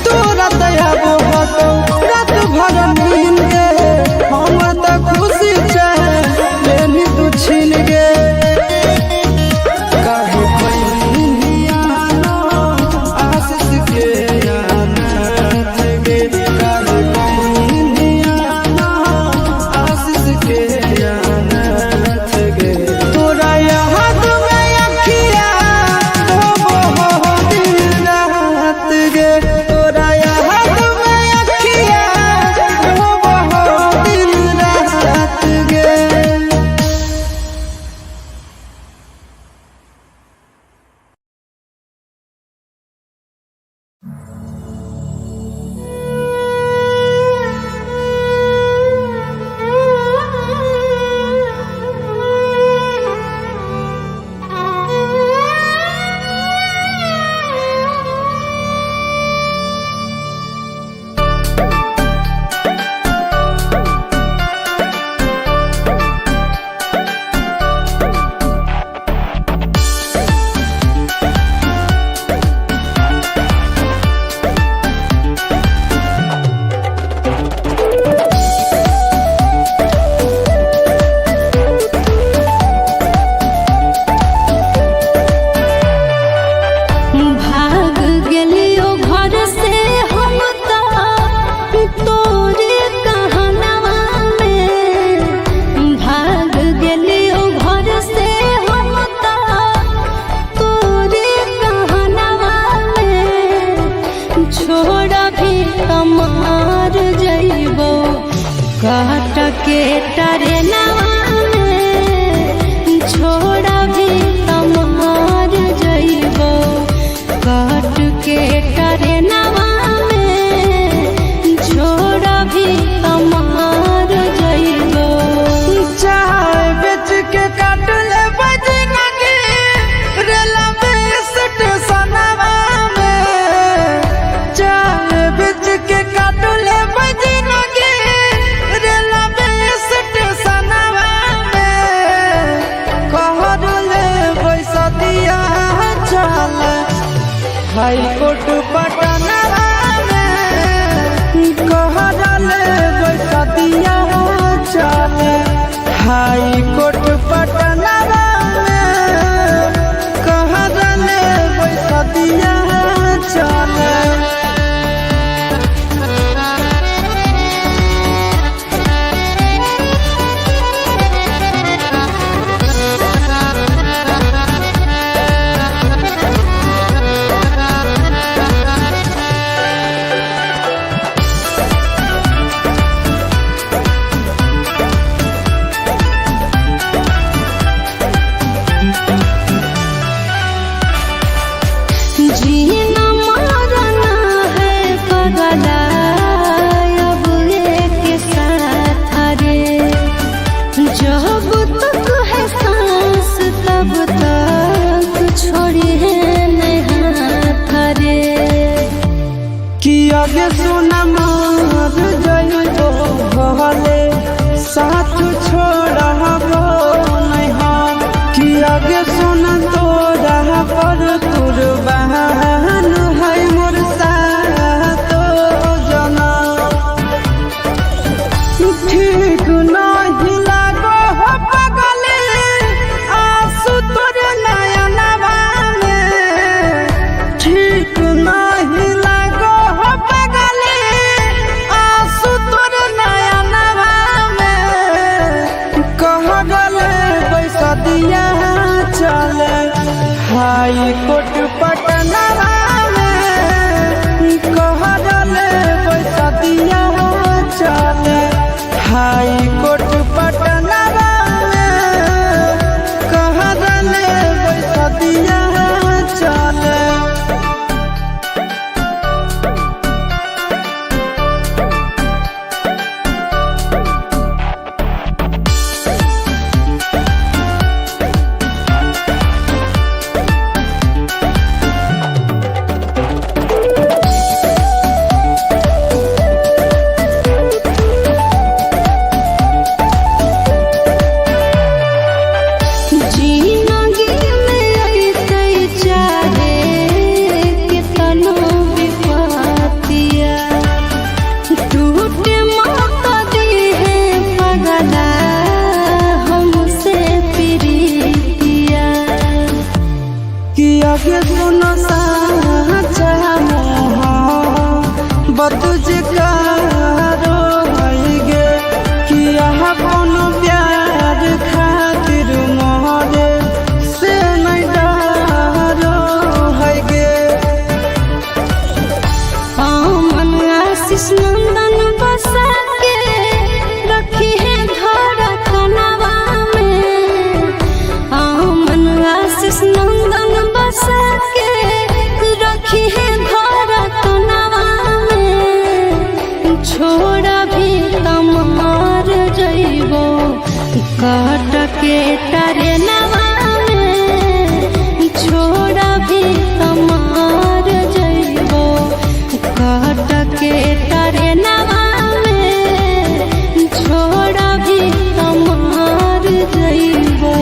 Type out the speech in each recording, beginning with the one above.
तोरा दया बोहतो रात भर नींद गे हम त खुशी चाहे लेनी तू छीन गे काहे पहिया आशीष के अनाथ गे काहे पहिया आशीष के अनाथ गे तोरा याद में अखिया हो दिन रात गे तोरा याद में अखिया हो दिन रात गे। भाग गेलियो घर से हम तोरे कहनवा में भाग गेलियो घर से हम तोरे कहनवा में छोड़ भी तमार जइबो काट के टरेनवा में छोड़ भी तमार जइबो काट के टरेनवा में छोड़ भी तमार जइबो चाय बेच के काट ले बजनगी रेलवे स्टेशनवा में चाय बेच के काट ले बजनगी रेलवे स्टेशनवा में कहर ले पैसा दिया चल हाई कोर्ट पटनवा में कहर ले पैसा दिया चल हाई कोर्ट पटनवा में कहर ले पैसा दिया चल। जीना मरना है पगला अब एक साथ रे जब तक है सांस तब तक छोड़ी है नहीं हाथ रे कि आगे सुना मार जइबो भले साथ छोड़बो नहीं हम कि आगे सुना तोरा पर कुर्बान है मोर सातो जना ठीक नहीं लागो हो पगले आंसू तोर नयनवा में ठीक नहीं लागो हो पगले आंसू तोर नयनवा में कह गले पैसा दिया चले हाई कोर्ट पटनवा में कह गले पैसा दिया चले हाई कोर्ट पटनवा कटके तारे नवा में छोड़ा भी तमार जइबो कटके तारे नवा में छोड़ा भी तमार जइबो।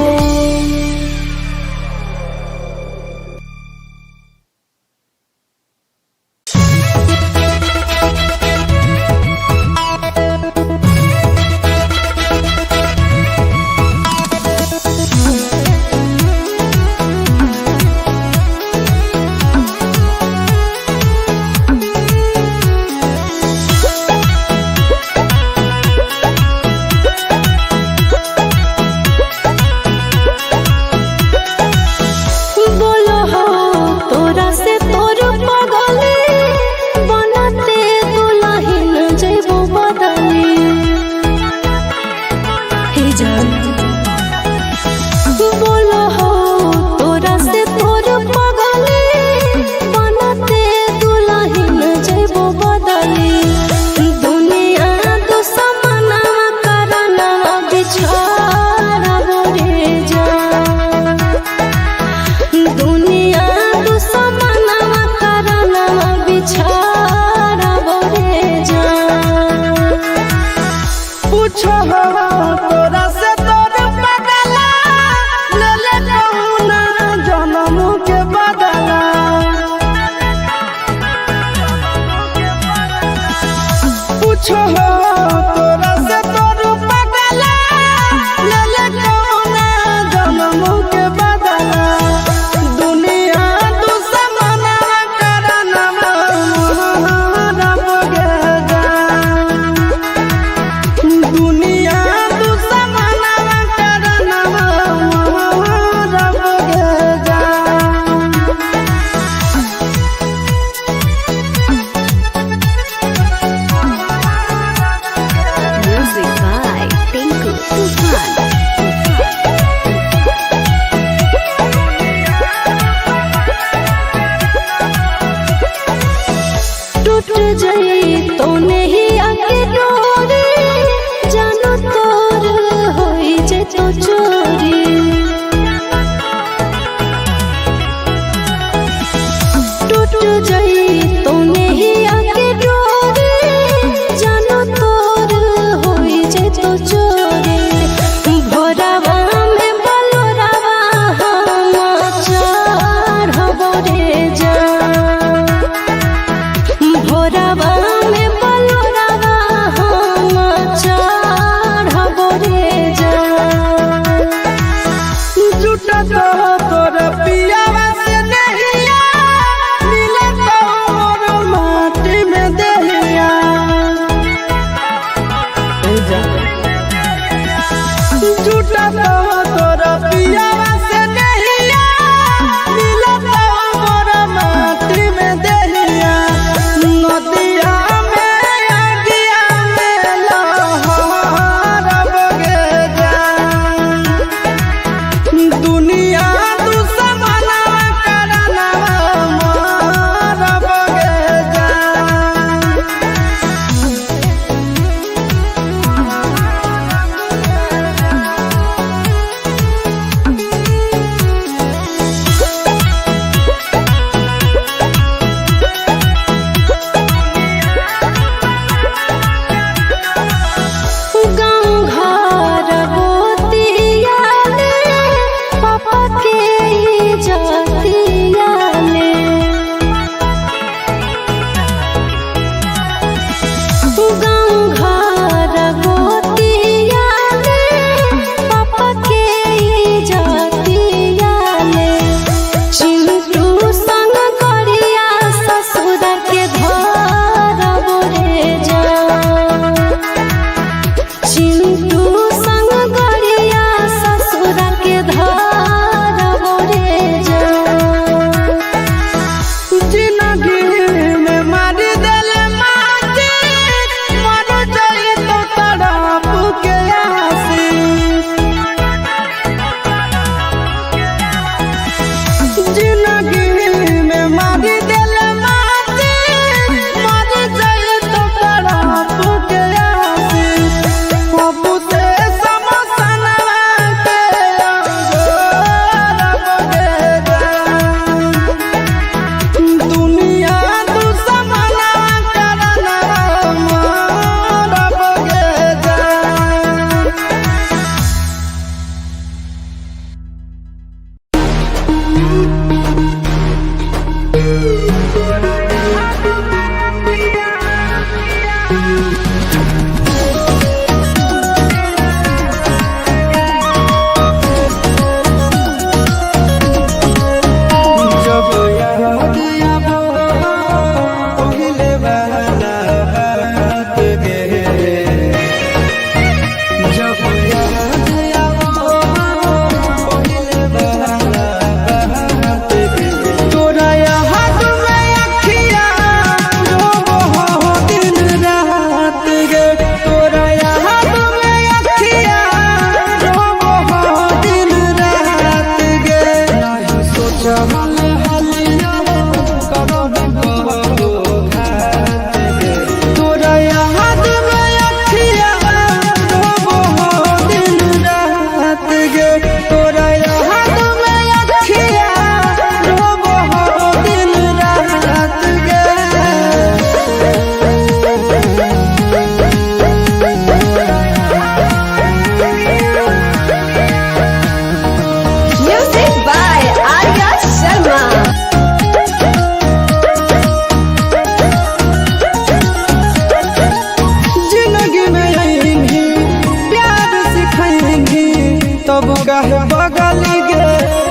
तब काहे बगल गे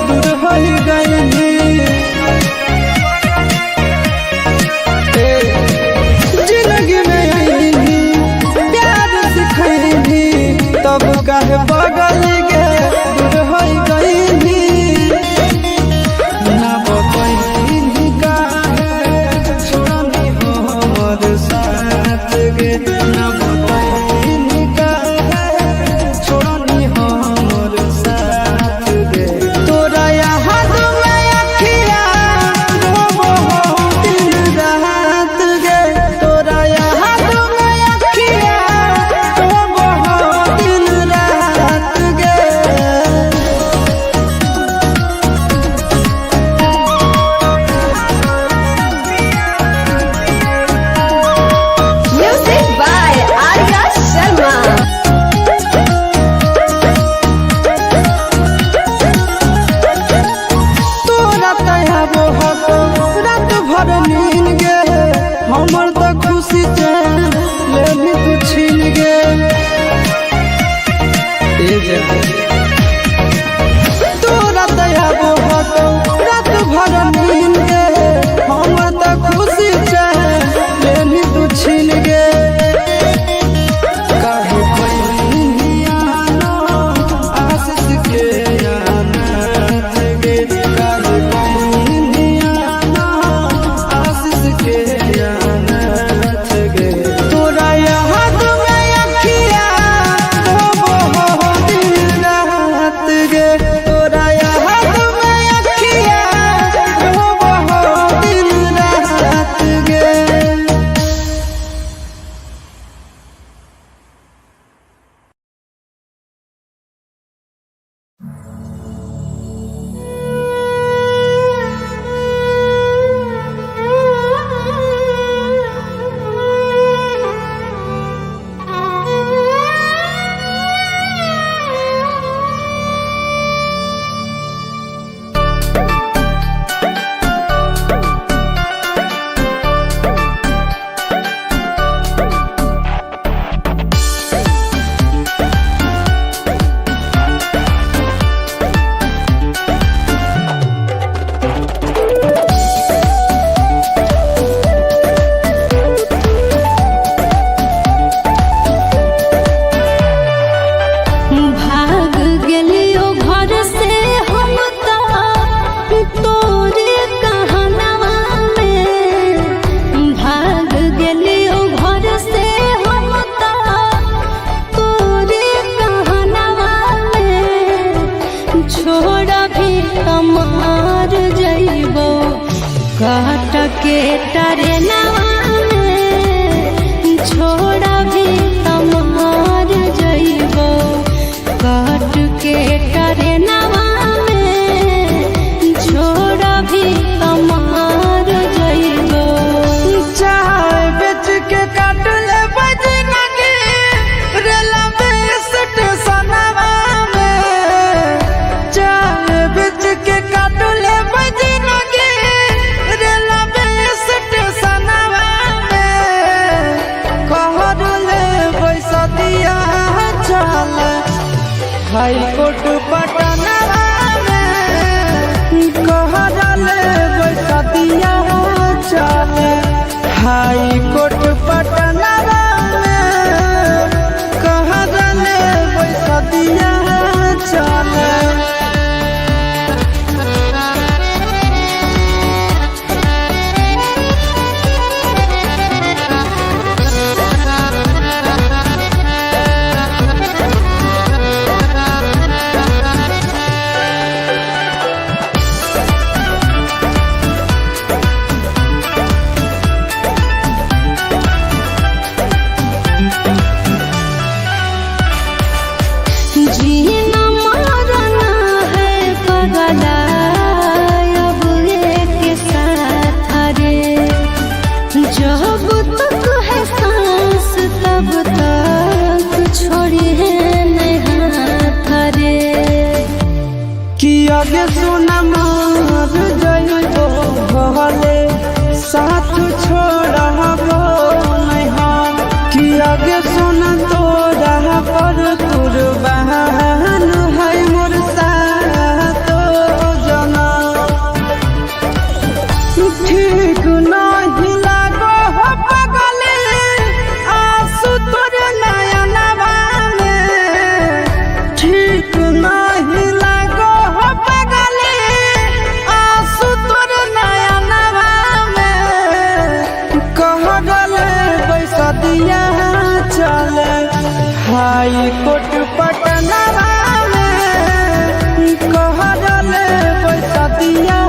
दूर हो गईली। जिंदगी में आईली प्यार सिखैली तब काहे बगल गे दूर हो गईली। ना बतैली काहे छोड़नी हो हमर साथ गे, ना बतैली काहे छोड़नी हो हमर साथ गे। तोरा याद में अखिया रोबो हो दिन रात गे, तोरा याद में अखिया रोबो हो दिन रात गे। Music by Arya Sharma. तोरा तैयार हो रात भर नींद गे, हमर तो खुशी चैन लेनी तू छीन गे। तोरा तैयार हो रात भर नींद गे, हमर तो खुशी चैन लेनी तू छीन गे। काहे भइलिया ना आशीष के अनाथ गे, काहे भइलिया ना आशीष के अनाथ गे। तोरा याद में अखिया रोबो हो दिन रात गे, तोरा याद में अखिया रोबो हो दिन रात गे। भाग गेलियो घर से हम तोरे कहनवा में, भाग गेलियो घर से हम तोरे कहनवा में। छोड़ भी कमार जइबो काट के टरेनवा में, छोड़ भी कमार जइबो काट के टरेनवा में, छोड़ भी कमार जइबो। चाय बेच के काट ले बजनगी रेलवे स्टेशनवा में, चाय बेच के काट ले बजनगी रेलवे स्टेशनवा में। कहर ले पैसा दिया चल हाई कोर्ट पटनवा में, कहर ले पैसा दिया चल हाई कोर्ट पटनवा में, कहर ले पैसा दिया चल। जीना मरना है पगला अब एक साथ रे, जब तक है सांस तब तक छोड़ी है नहीं हाथ रे। कि आगे सुना मार जइबो भले साथ छोड़बो नहीं हम, कि आगे सुना तोरा पर कुर्बान है हाई कोर्ट पटना में कहले बैसतिया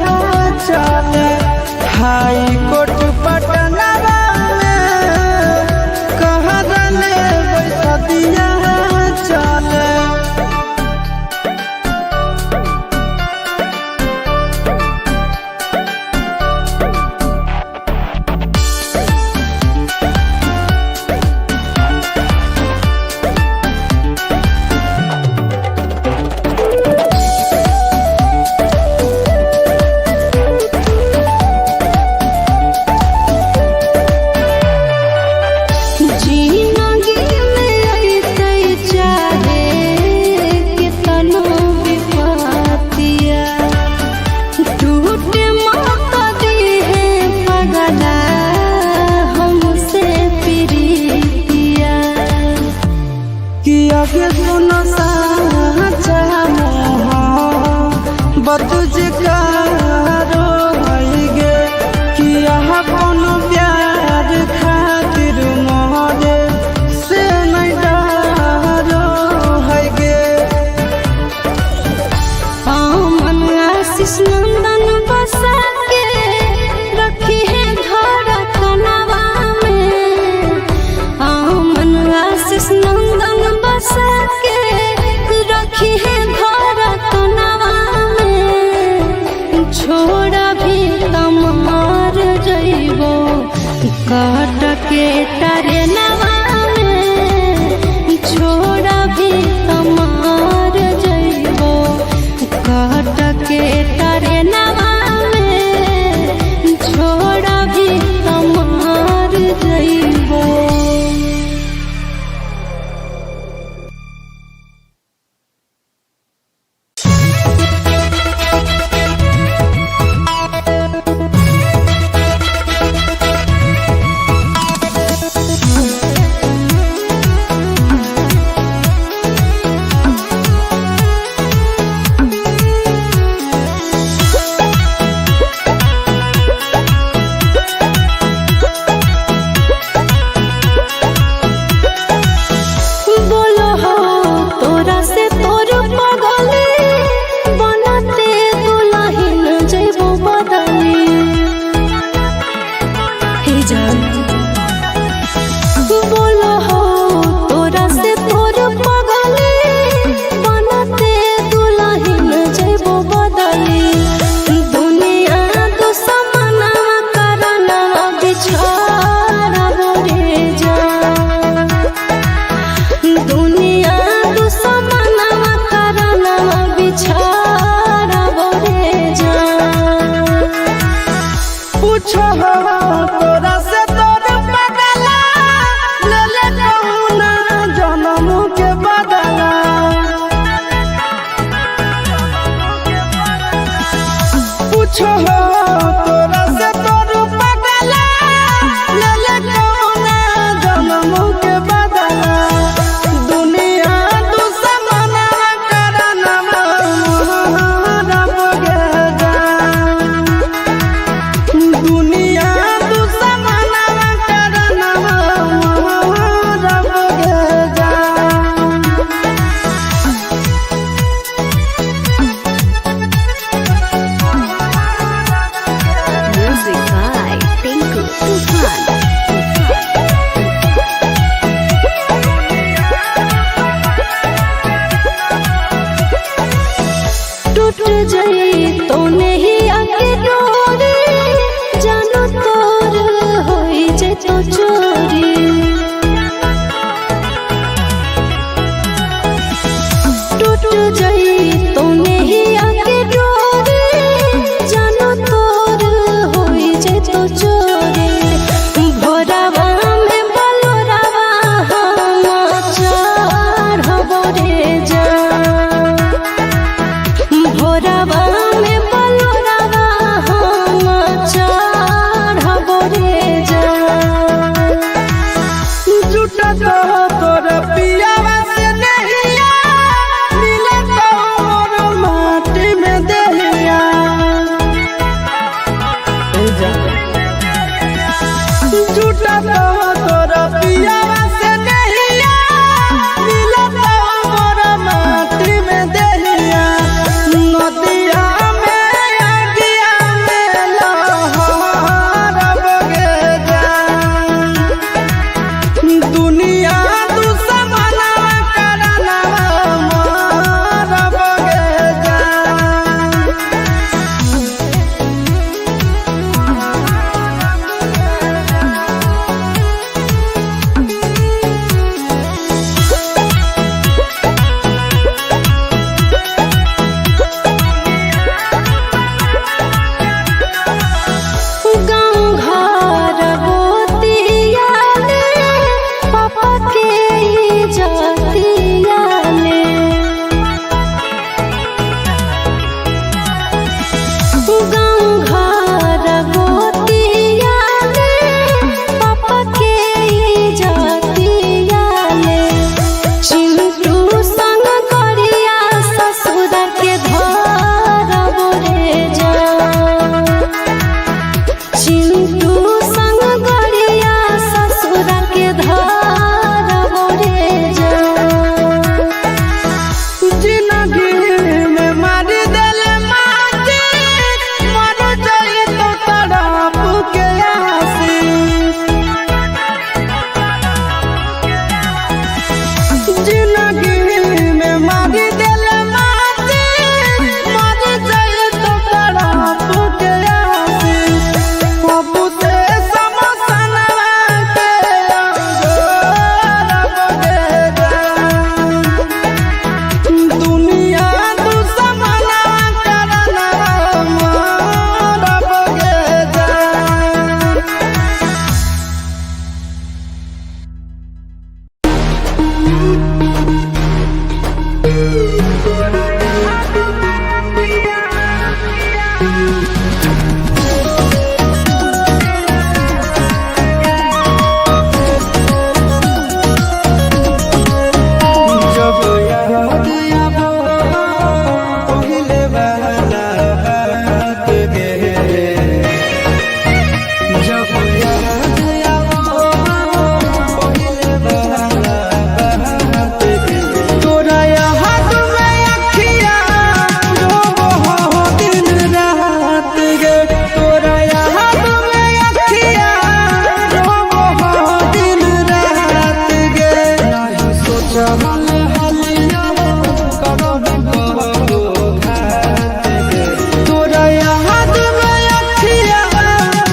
चले। हाई कोर्ट पटना में कहले बैसतिया चले। आगे सुनो साचा बतुझकारो गे कि यहाँ कोनो प्यार खातिर मोहरे से नहीं डरो है गे। मन आशीष नंदन बसा के रखी है धड़कनवा में। मन आशीष नंदन बसा के रखी है धड़कनवा में। छोड़ा भी तमार जइबो काट के तारे नवा में। छोड़ा भी तमार जइबो काट के तारे नवा में। छोड़ा भी तमार जइबो। झूठा तो तोरा पियावा से नहीं हालिया करो करो घात गे तोरा याद में अखिया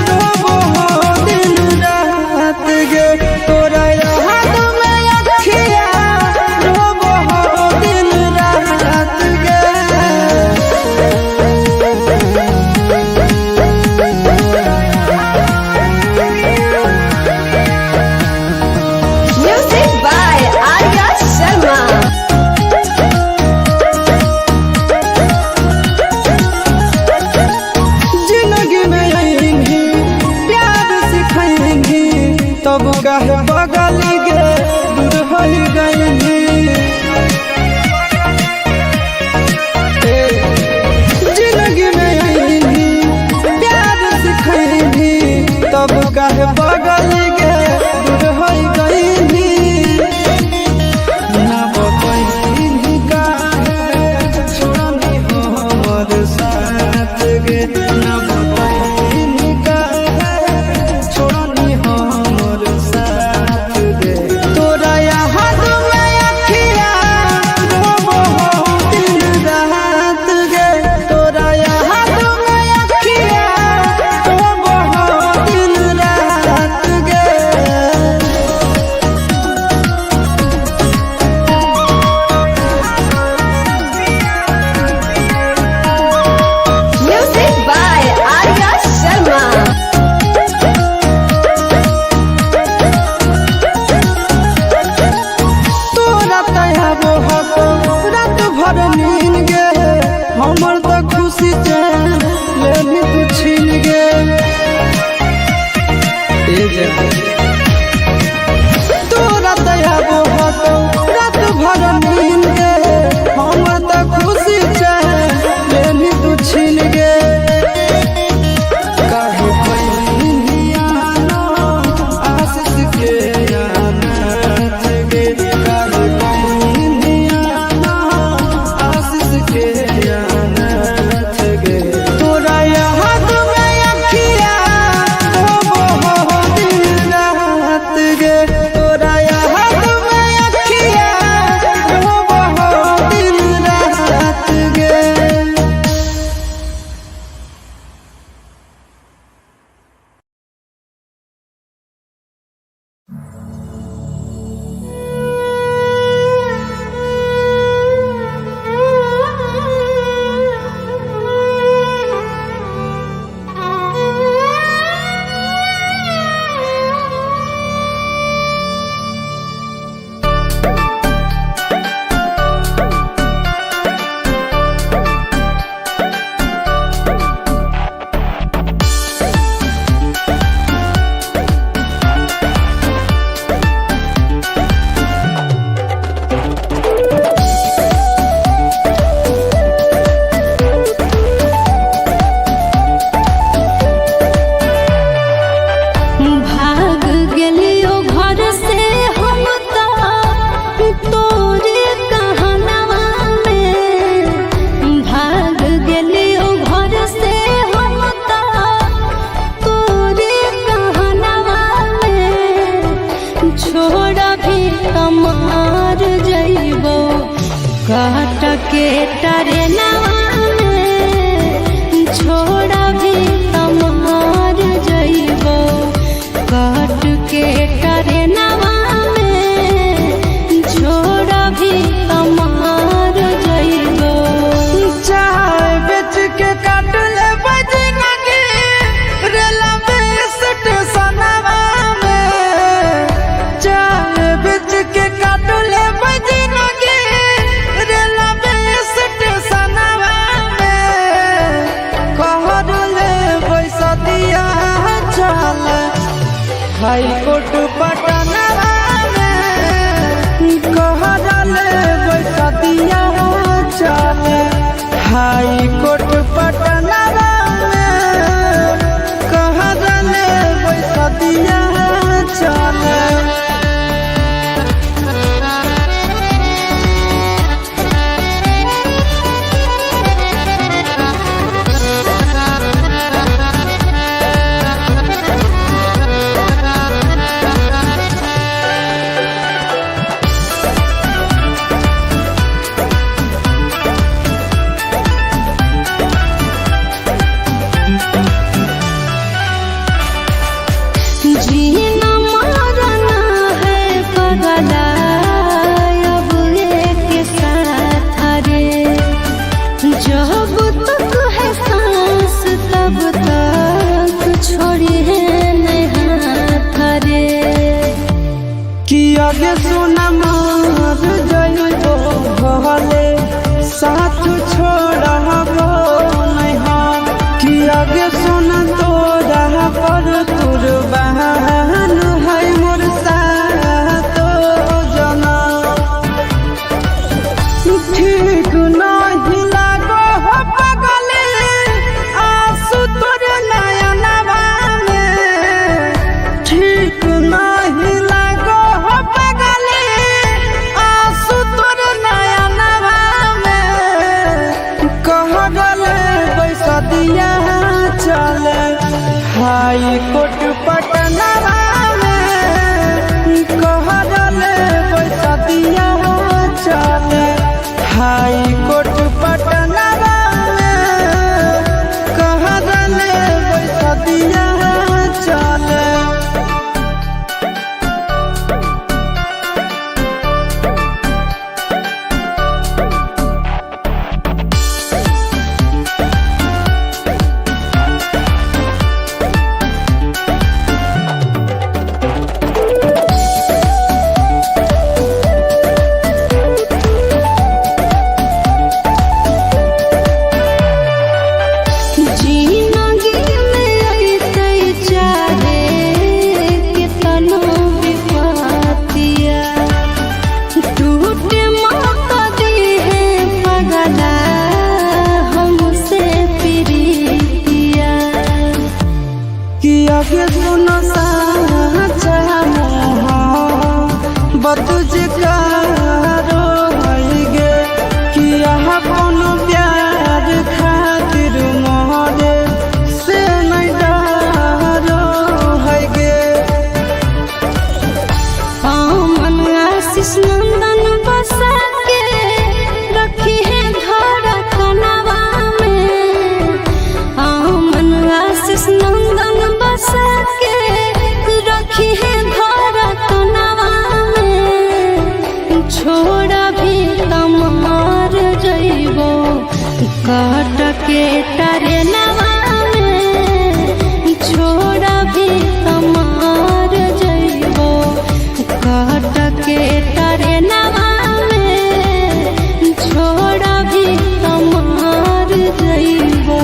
रोबो हो दिन रात गे तोरा याद में अखिया रोबो हो दिन रात गे। Music by Arya Sharma. जिंदगी में आएंगी प्यार सिखाएंगी तब कहे बगल गे दूर हो गएंगी। जिंदगी में आएंगी प्यार सिखाएंगी तब कहे बगल गे दूर हो गएंगी। ना बतैनी काहे छोड़नी हो हमर साथ गे ना बतैनी काहे छोड़नी हो हमर साथ गे तोरा याद में अखिया रोबो हो दिन रात गे तोरा याद में अखिया रोबो हो दिन रात गे। Music by Arya Sharma. तोरा तयाबो हको रात भर नींद गे हमर तो खुशी चैन लेनी तू छीन गे। तोरा तयाबो हको रात भर नींद गे हमर तो खुशी चैन लेनी तू छीन गे। काहे पहिनिया आशीष के अनाथ गे काहे पहिनिया आशीष के अनाथ गे तोरा याद में अखिया रोबो हो दिन रात गे तोरा याद में अखिया रोबो हो दिन रात गे। भाग गेलियो घर से हम तोरे कहनवा में भाग गेलियो घर से हम तोरे कहनवा में छोड़ भी तमार जइबो काट के टरेनवा में छोड़ भी तमार जइबो काट के टरेनवा में छोड़ भी तमार जइबो। चाय बेच के काट ले बजनगी रेलवे स्टेशनवा में चाय बेच के काट ले बजनगी रेलवे स्टेशनवा ठीक नहीं लागो हो पगले आंसू तोर नयनवा में, ठीक नहीं लागो हो पगले आंसू तोर नयनवा में। कह गले पैसा दिया चले हाई कोर्ट पटनवा में, कह गले पैसा दिया चले हाई कोर्ट पटनवा में, कह गले पैसा दिया चले। किया सुनो साचा बतुझ कारो गे, किया कोनो प्यार खातिर मोहरे से नहीं डरो है गे। मन आशीष नंदन बसा के रखी है धड़कनवा में, मन आशीष नंदन बसा के रखी है धड़कनवा में। छोड़ा भी तमार जइबो काट के टरेनवा में, छोड़ा भी तमार जइबो काट के टरेनवा में, छोड़ा भी तमार जइबो।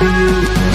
रे